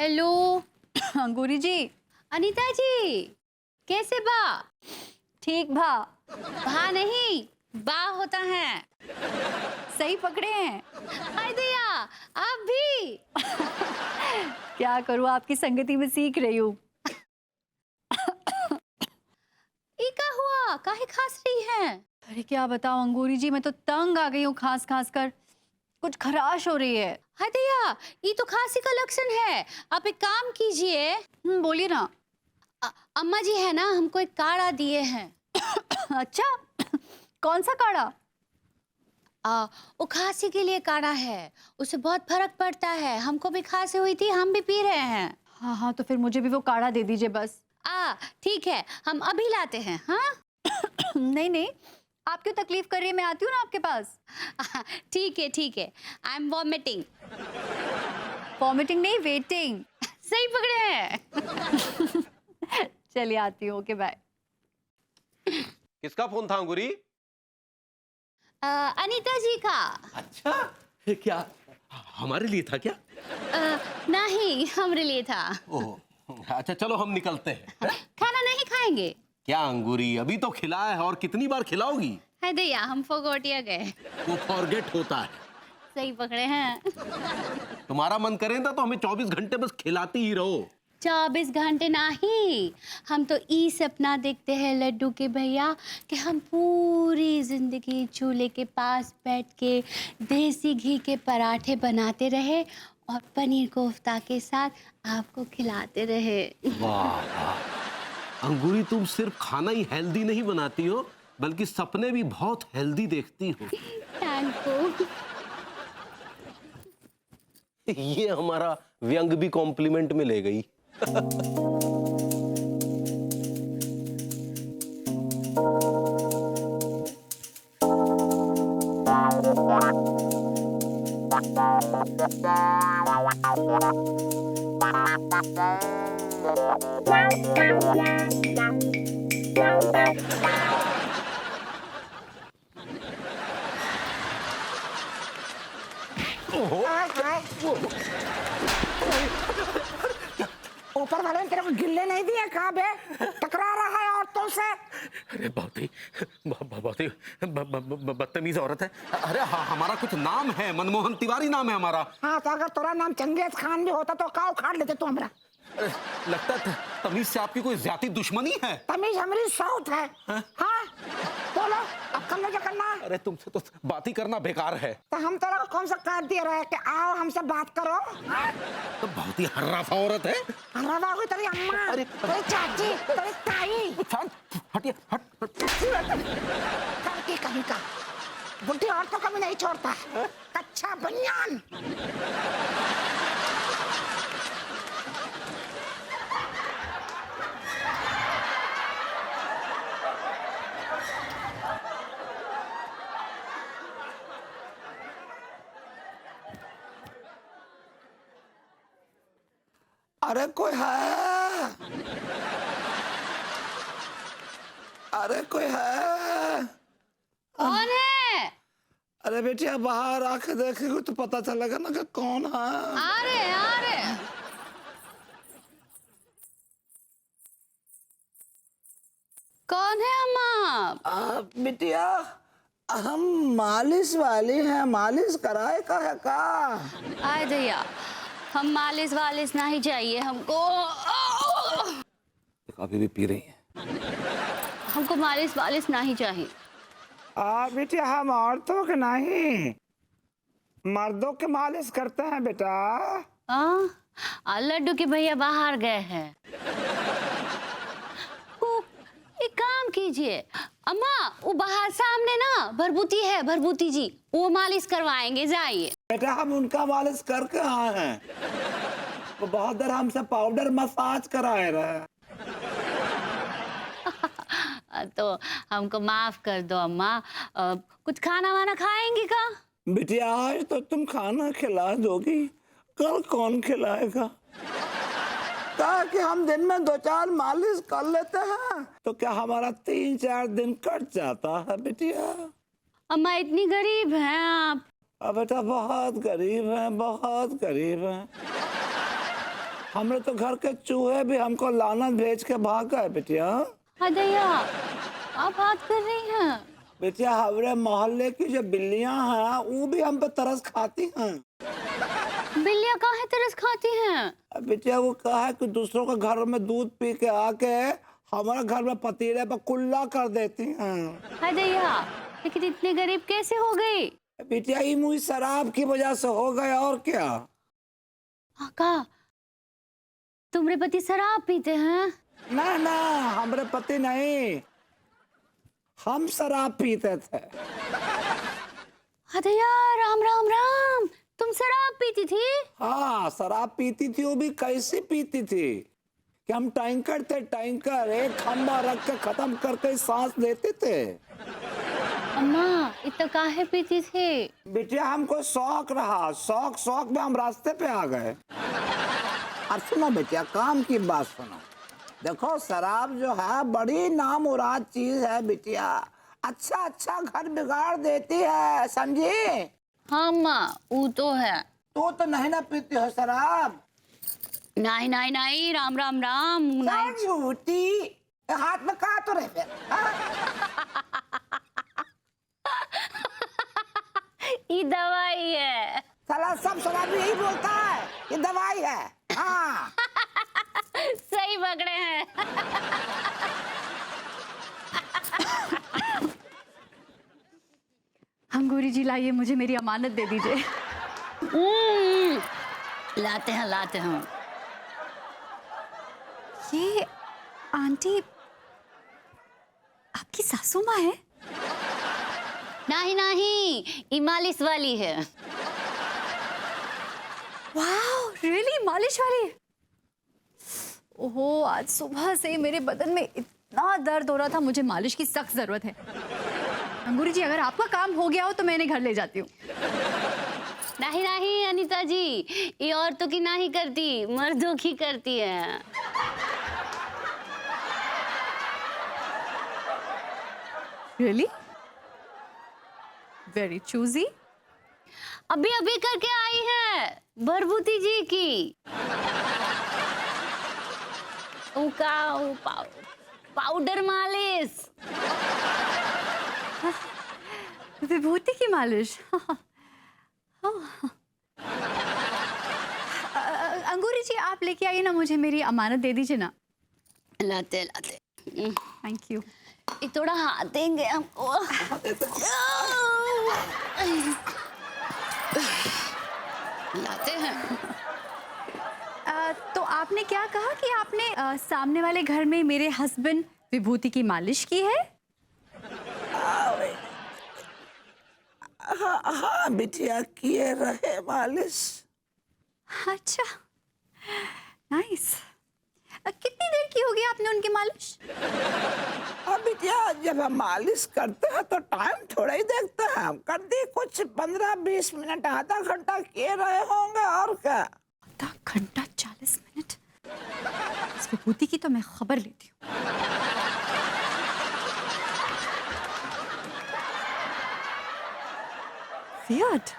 Hello अंगूरी जी। अनीता जी, कैसे बा? ठीक भा। भा नहीं, बा होता है। सही पकड़े हैं। हाय दया, आप भी? क्या करूँ, आपकी संगति में सीख रही हूँ। ई का हुआ? काहे खांस रही है? अरे क्या बताऊं अंगूरी जी, मैं तो तंग आ गई हूँ खांस खांस कर। कुछ खराश हो रही है। हाय दया, ये तो खांसी का लक्षण है। आप एक काम कीजिए। बोलिए ना। अम्मा जी है ना, हमको एक काढ़ा दिए हैं। अच्छा, कौन सा काढ़ा? वो खांसी के लिए काढ़ा है, उससे बहुत फर्क पड़ता है। हमको भी खांसी हुई थी, हम भी पी रहे हैं। हाँ हाँ, तो फिर मुझे भी वो काढ़ा दे दीजिए बस। ठीक है, हम अभी लाते हैं। हाँ नहीं नहीं, आप क्यों तकलीफ कर रही है, मैं आती हूँ ना आपके पास। ठीक है ठीक है। I am vomiting. वॉमिटिंग नहीं, वेटिंग। सही पकड़े हैं। चलिए आती हूँ, ओके बाय। किसका फोन था अंगूरी? अनीता जी का। अच्छा, क्या हमारे लिए था क्या? नहीं, हमरे लिए था। ओह, अच्छा चलो हम निकलते हैं। खाना नहीं खाएंगे? क्या अंगूरी, अभी तो खिलाया है और कितनी बार खिलाओगी? है दैया, हम फोगोटिया गए। वो फॉरगेट होता है। सही पकड़े हैं। तुम्हारा मन करे तो हमें 24 घंटे बस खिलाती ही रहो। 24 घंटे नहीं, हम तो ई सपना देखते हैं लड्डू के भैया कि हम पूरी जिंदगी चूल्हे के पास बैठ के देसी घी के पराठे बनाते रहे और पनीर कोफ्ता के साथ आपको खिलाते रहे। वाह वाह अंगूरी, तुम सिर्फ खाना ही हेल्दी नहीं बनाती हो बल्कि सपने भी बहुत हेल्दी देखती हो। Thank you. ये हमारा व्यंग भी कॉम्प्लीमेंट में ले गई। ऊपर वाले ने तेरे को गिल्ले नहीं दिए? कहाँ बे टकरा रहा है औरतों से? अरे बहुत ही बदतमीज औरत है। अरे हमारा कुछ नाम है, मनमोहन तिवारी नाम है हमारा। हाँ, तो अगर तेरा नाम चंगेज खान भी होता तो का उखाड़ लेते तू हमरा। लगता है तमीज से आपकी कोई ज्यादा दुश्मनी है। तमीज हमारी साउथ है। हाँ बोलो, अब करना क्या करना? अरे तुमसे तो बात ही करना बेकार है। तो हम तेरा को कौन सा कार्ड दे रहे हैं कि आओ हमसे बात करो? तो बहुत ही हर्राफा औरत है। हमारा कोई तेरी अम्मा, तेरी चाची, तेरी ताई। हटिए, हट करके कहीं का बुढ़ी औरतों का भी नहीं छोड़ता। कच्चा बनियान। अरे कोई है? अरे कोई है? कौन है? अरे बेटिया, बाहर आके देखेगी तो पता चलेगा ना कि कौन है। आ रहे। कौन है अम्मा? बिटिया, हम मालिश वाली हैं, मालिश कराए का है का? आए दैया, हम मालिश वालिश नहीं चाहिए हमको। अभी भी पी रही है। हमको मालिश वालिश नहीं चाहिए। बेटिया, हम औरतों के नहीं मर्दों के मालिश करते हैं बेटा। लड्डू के भैया बाहर गए हैं। एक काम कीजिए अम्मा, वो बाहर सामने ना भरभूति है, भरभूति जी, वो मालिश करवाएंगे, जाइए। बेटा, हम उनका मालिश करके आए हैं। वो बहुत देर हमसे पाउडर मसाज कराए रहे। तो हमको माफ कर दो अम्मा। कुछ खाना वाना खाएंगी का? बिटिया, आज तो तुम खाना खिला दोगी, कल कौन खिलाएगा? ताकि हम दिन में 2-4 मालिश कर लेते हैं तो क्या हमारा 3-4 दिन कट जाता है बिटिया? अम्मा इतनी गरीब हैं आप? अब बेटा बहुत गरीब हैं, बहुत गरीब हैं। हमरे तो घर के चूहे भी हमको लानत भेज के भाग गए बिटिया। अदैया आप बात कर रही हैं? बिटिया हमारे मोहल्ले की जो बिल्लियां हैं वो भी हम पे तरस खाती हैं। बिल्लियाँ काहे तरस खाती हैं? बिटिया वो कहा है कि दूसरों के घर में दूध पी के आके हमारे घर में पतीले पर कुल्ला कर देती हैं। अदैया लेकिन इतने गरीब कैसे हो गई? बिटिया ये मुझे शराब की वजह से हो गया और क्या। आका तुम्हारे पति शराब पीते हैं? ना ना हमारे पति नहीं, हम शराब पीते थे। अदैया राम राम राम, तुम शराब पीती थी? हाँ शराब पीती थी, वो भी कैसी पीती थी कि हम टैंकर थे, टैंकर एक खंबा रख के खत्म करके सांस लेते थे। अम्मा इतना काहे पीती थी? बिटिया हमको शौक रहा, शौक में हम रास्ते पे आ गए। अब सुनो बिटिया, काम की बात सुनो। देखो शराब जो है बड़ी नामुराद चीज है बिटिया, अच्छा घर बिगाड़ देती है, समझी? हाँ अम्मा वो तो है। तो नहीं ना पीती हो शराब? नहीं नहीं नहीं, राम राम राम नहीं। झूठी, हाथ में कहा तो रहे फिर, हाँ? ये दवाई है। साला सब शराब यही बोलता है ये दवाई है। हाँ सही पकड़े हैं। अंगूरी जी लाइए, मुझे मेरी अमानत दे दीजिए। लाते हैं। ये आंटी आपकी सासू माँ है? नहीं ये मालिश वाली है। वाह रियली, मालिश वाली? ओहो, आज सुबह से मेरे बदन में इतना दर्द हो रहा था, मुझे मालिश की सख्त जरूरत है। अंगूरी जी अगर आपका काम हो गया हो तो मैं इन्हें घर ले जाती हूँ। नहीं अनीता जी, ये औरतों की नहीं करती, मर्दों की करती है। रियली? Very choosy. अभी करके आई है भरभूति जी की। पाउडर मालिश। विभूति की मालिश। अंगूरी जी आप लेके आइए ना, मुझे मेरी अमानत दे दीजिए ना। लाते। Thank you. ये थोड़ा हाथ देंगे हमको। लाते हैं। तो आपने क्या कहा कि आपने सामने वाले घर में मेरे हस्बैंड विभूति की मालिश की है? हाँ बिटिया किए रहे मालिश। अच्छा नाइस। कितनी देर की होगी आपने उनकी मालिश? अब बिटिया जब हम मालिश करते हैं तो टाइम थोड़ा ही देखते हैं, हम कर दी कुछ 15-20 मिनट, आधा घंटा किए रहे होंगे और क्या। आधा घंटा 40 मिनट? इस विभूति की तो मैं खबर लेती हूँ। Weird.